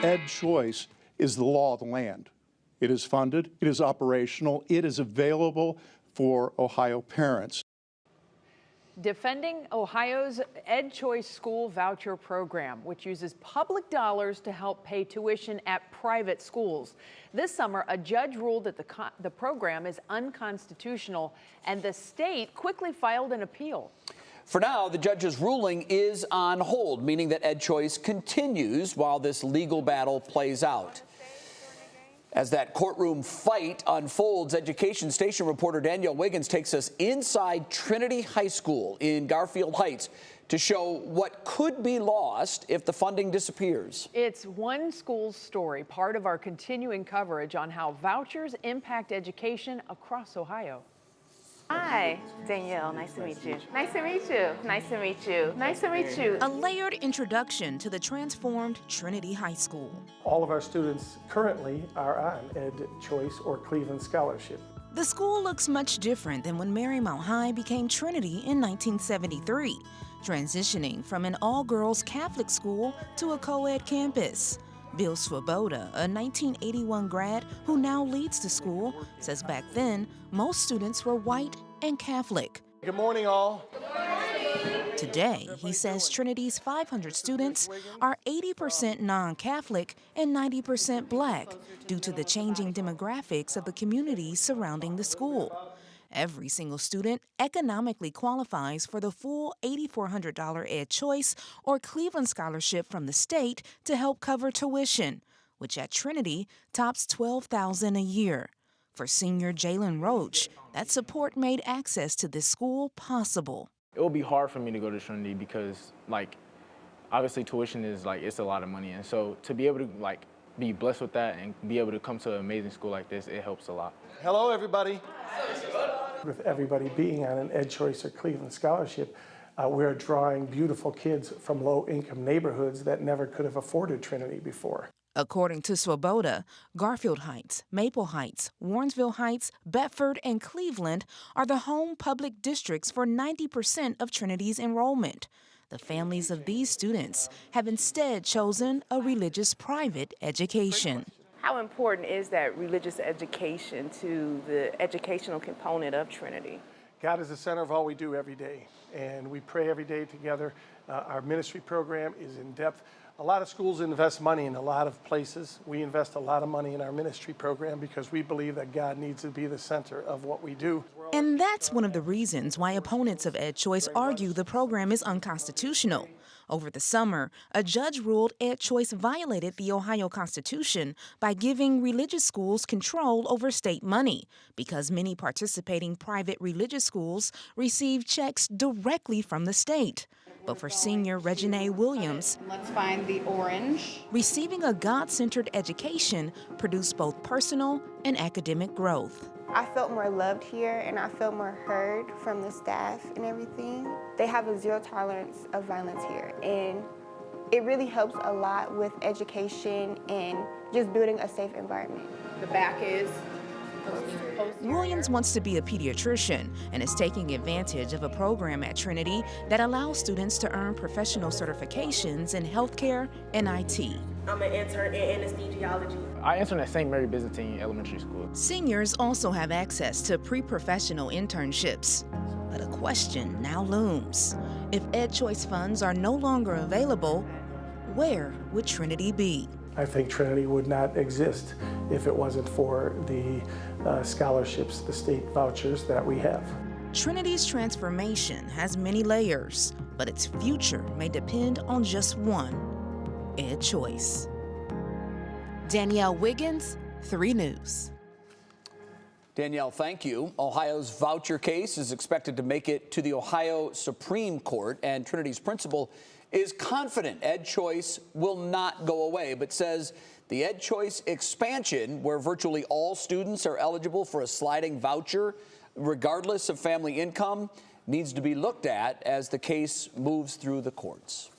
EdChoice is the law of the land. It is funded, it is operational, it is available for Ohio parents. Defending Ohio's EdChoice school voucher program, which uses public dollars to help pay tuition at private schools. This summer, a judge ruled that the program is unconstitutional, and the state quickly filed an appeal. For now, the judge's ruling is on hold, meaning that EdChoice continues while this legal battle plays out. As that courtroom fight unfolds, Education Station reporter Danielle Wiggins takes us inside Trinity High School in Garfield Heights to show what could be lost if the funding disappears. It's one school's story, part of our continuing coverage on how vouchers impact education across Ohio. Hi, Danielle. Nice to meet you. Nice to meet you. Nice to meet you. Nice to meet you. A layered introduction to the transformed Trinity High School. All of our students currently are on EdChoice or Cleveland Scholarship. The school looks much different than when Marymount High became Trinity in 1973, transitioning from an all-girls Catholic school to a co-ed campus. Bill Swoboda, a 1981 grad who now leads the school, says back then, most students were white and Catholic. Good morning, all. Today, he says Trinity's 500 students are 80% non-Catholic and 90% black due to the changing demographics of the communities surrounding the school. Every single student economically qualifies for the full $8,400 EdChoice or Cleveland Scholarship from the state to help cover tuition, which at Trinity tops $12,000 a year. For senior Jalen Roach, that support made access to this school possible. It will be hard for me to go to Trinity because, obviously tuition is, it's a lot of money. And so to be able to, be blessed with that and be able to come to an amazing school like this, it helps a lot. Hello, everybody. With everybody being on an EdChoice or Cleveland Scholarship, we're drawing beautiful kids from low-income neighborhoods that never could have afforded Trinity before. According to Swoboda, Garfield Heights, Maple Heights, Warrensville Heights, Bedford, and Cleveland are the home public districts for 90% of Trinity's enrollment. The families of these students have instead chosen a religious private education. How important is that religious education to the educational component of Trinity? God is the center of all we do every day, and we pray every day together. Our ministry program is in depth. A lot of schools invest money in a lot of places. We invest a lot of money in our ministry program because we believe that God needs to be the center of what we do. And that's one of the reasons why opponents of EdChoice argue the program is unconstitutional. Over the summer, a judge ruled EdChoice violated the Ohio Constitution by giving religious schools control over state money because many participating private religious schools receive checks directly from the state. But for senior Reginae Williams, let's find the orange. Receiving a God-centered education produced both personal and academic growth. I felt more loved here and I felt more heard from the staff and everything. They have a zero tolerance of violence here, and it really helps a lot with education and just building a safe environment. The back is Williams wants to be a pediatrician and is taking advantage of a program at Trinity that allows students to earn professional certifications in healthcare and IT. I'm an intern in anesthesiology. I interned at St. Mary Byzantine Elementary School. Seniors also have access to pre-professional internships. But a question now looms. If EdChoice funds are no longer available, where would Trinity be? I think Trinity would not exist if it wasn't for the scholarships, the state vouchers that we have. Trinity's transformation has many layers, but its future may depend on just one: EdChoice. Danielle Wiggins, 3 News. Danielle, thank you. Ohio's voucher case is expected to make it to the Ohio Supreme Court, and Trinity's principal is confident EdChoice will not go away, but says the EdChoice expansion, where virtually all students are eligible for a sliding voucher, regardless of family income, needs to be looked at as the case moves through the courts.